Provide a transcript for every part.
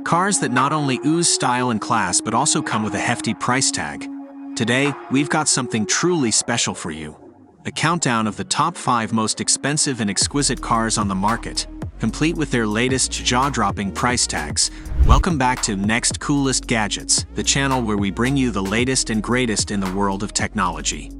Cars that not only ooze style and class but also come with a hefty price tag. Today, we've got something truly special for you. A countdown of the top 5 most expensive and exquisite cars on the market, complete with their latest jaw-dropping price tags. Welcome back to Next Coolest Gadgets, the channel where we bring you the latest and greatest in the world of technology.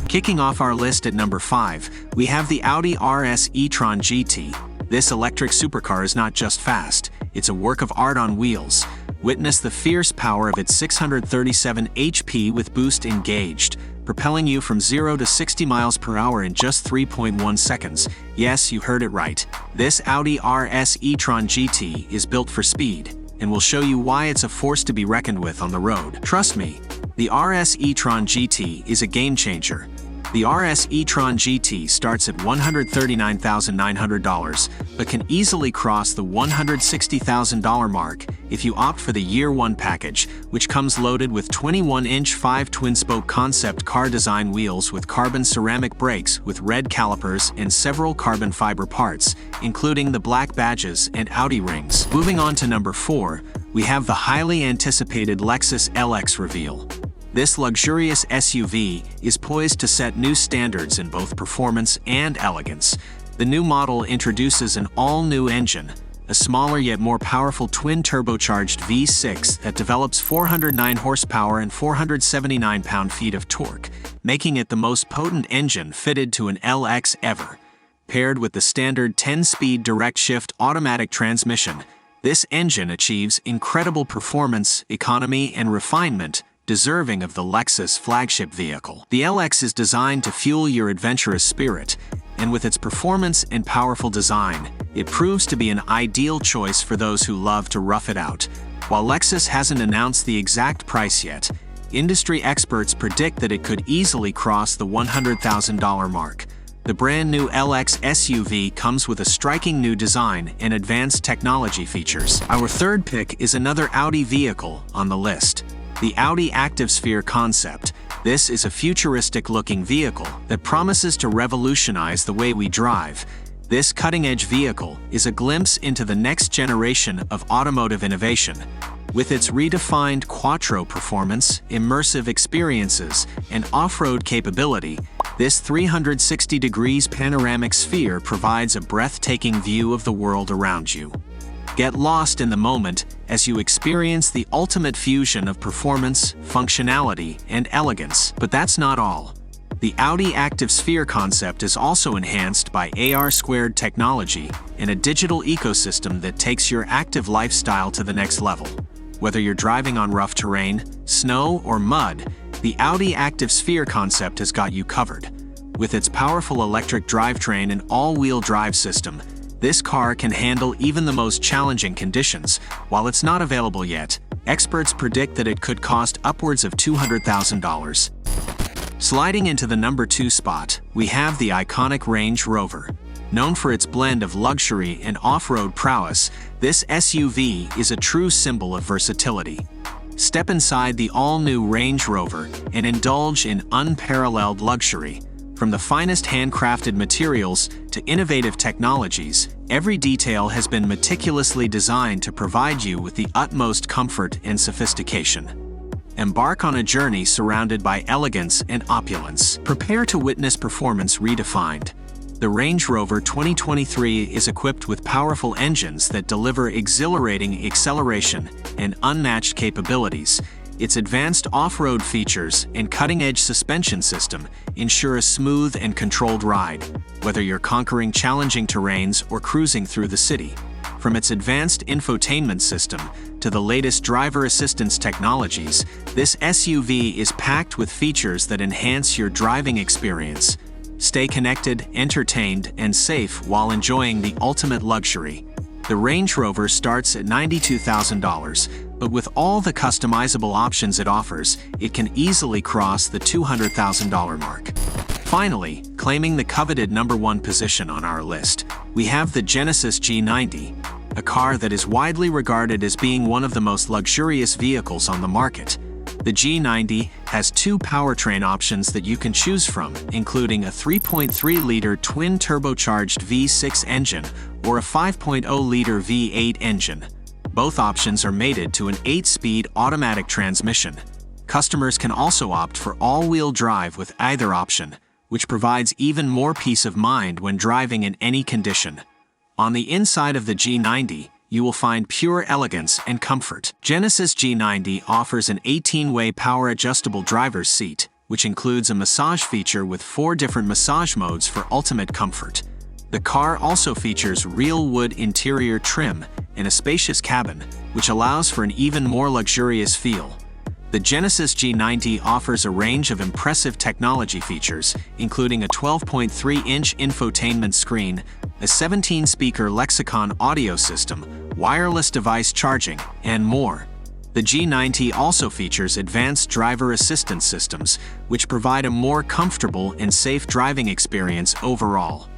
Kicking off our list at number 5, we have the Audi RS e-tron GT. This electric supercar is not just fast, it's a work of art on wheels. Witness the fierce power of its 637 HP with boost engaged, propelling you from 0 to 60 miles per hour in just 3.1 seconds. Yes, you heard it right. This Audi RS e-tron GT is built for speed, and we'll show you why it's a force to be reckoned with on the road. Trust me, the RS e-tron GT is a game changer. The RS e-tron GT starts at $139,900, but can easily cross the $160,000 mark if you opt for the Year 1 package, which comes loaded with 21-inch 5 twin-spoke concept car design wheels with carbon ceramic brakes with red calipers and several carbon fiber parts, including the black badges and Audi rings. Moving on to number 4, we have the highly anticipated Lexus LX Reveal. This luxurious SUV is poised to set new standards in both performance and elegance. The new model introduces an all-new engine, a smaller yet more powerful twin-turbocharged V6 that develops 409 horsepower and 479 pound-feet of torque, making it the most potent engine fitted to an LX ever. Paired with the standard 10-speed direct-shift automatic transmission, this engine achieves incredible performance, economy, and refinement, deserving of the Lexus flagship vehicle. The LX is designed to fuel your adventurous spirit, and with its performance and powerful design, it proves to be an ideal choice for those who love to rough it out. While Lexus hasn't announced the exact price yet, industry experts predict that it could easily cross the $100,000 mark. The brand new LX SUV comes with a striking new design and advanced technology features. Our third pick is another Audi vehicle on the list. The Audi Activesphere Concept. This is a futuristic-looking vehicle that promises to revolutionize the way we drive. This cutting-edge vehicle is a glimpse into the next generation of automotive innovation. With its redefined quattro performance, immersive experiences, and off-road capability, this 360 degrees panoramic sphere provides a breathtaking view of the world around you. Get lost in the moment as you experience the ultimate fusion of performance, functionality, and elegance. But that's not all. The Audi Activesphere Concept is also enhanced by AR² technology and a digital ecosystem that takes your active lifestyle to the next level. Whether you're driving on rough terrain, snow, or mud, the Audi Activesphere Concept has got you covered. With its powerful electric drivetrain and all-wheel drive system, this car can handle even the most challenging conditions. While it's not available yet, experts predict that it could cost upwards of $200,000. Sliding into the number 2 spot, we have the iconic Range Rover. Known for its blend of luxury and off-road prowess, this SUV is a true symbol of versatility. Step inside the all-new Range Rover and indulge in unparalleled luxury. From the finest handcrafted materials to innovative technologies, every detail has been meticulously designed to provide you with the utmost comfort and sophistication. Embark on a journey surrounded by elegance and opulence. Prepare to witness performance redefined. The Range Rover 2023 is equipped with powerful engines that deliver exhilarating acceleration and unmatched capabilities. Its advanced off-road features and cutting-edge suspension system ensure a smooth and controlled ride, whether you're conquering challenging terrains or cruising through the city. From its advanced infotainment system to the latest driver assistance technologies, this SUV is packed with features that enhance your driving experience. Stay connected, entertained, and safe while enjoying the ultimate luxury. The Range Rover starts at $92,000, but with all the customizable options it offers, it can easily cross the $200,000 mark. Finally, claiming the coveted number 1 position on our list, we have the Genesis G90, a car that is widely regarded as being one of the most luxurious vehicles on the market. The G90 has 2 powertrain options that you can choose from, including a 3.3-liter twin-turbocharged V6 engine or a 5.0-liter V8 engine. Both options are mated to an 8-speed automatic transmission. Customers can also opt for all-wheel drive with either option, which provides even more peace of mind when driving in any condition. On the inside of the G90, you will find pure elegance and comfort. Genesis G90 offers an 18-way power-adjustable driver's seat, which includes a massage feature with 4 different massage modes for ultimate comfort. The car also features real wood interior trim and a spacious cabin, which allows for an even more luxurious feel. The Genesis G90 offers a range of impressive technology features, including a 12.3-inch infotainment screen, a 17-speaker Lexicon audio system, wireless device charging, and more. The G90 also features advanced driver assistance systems, which provide a more comfortable and safe driving experience overall.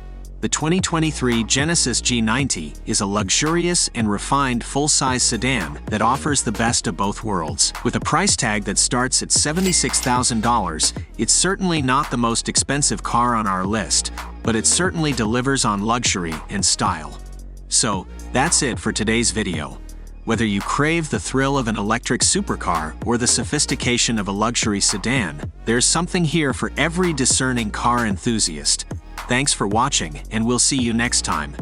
The 2023 Genesis G90 is a luxurious and refined full-size sedan that offers the best of both worlds. With a price tag that starts at $76,000, it's certainly not the most expensive car on our list, but it certainly delivers on luxury and style. So, that's it for today's video. Whether you crave the thrill of an electric supercar or the sophistication of a luxury sedan, there's something here for every discerning car enthusiast. Thanks for watching, and we'll see you next time.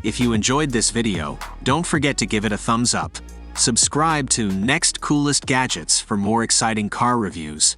If you enjoyed this video, don't forget to give it a thumbs up. Subscribe to Next Coolest Gadgets for more exciting car reviews.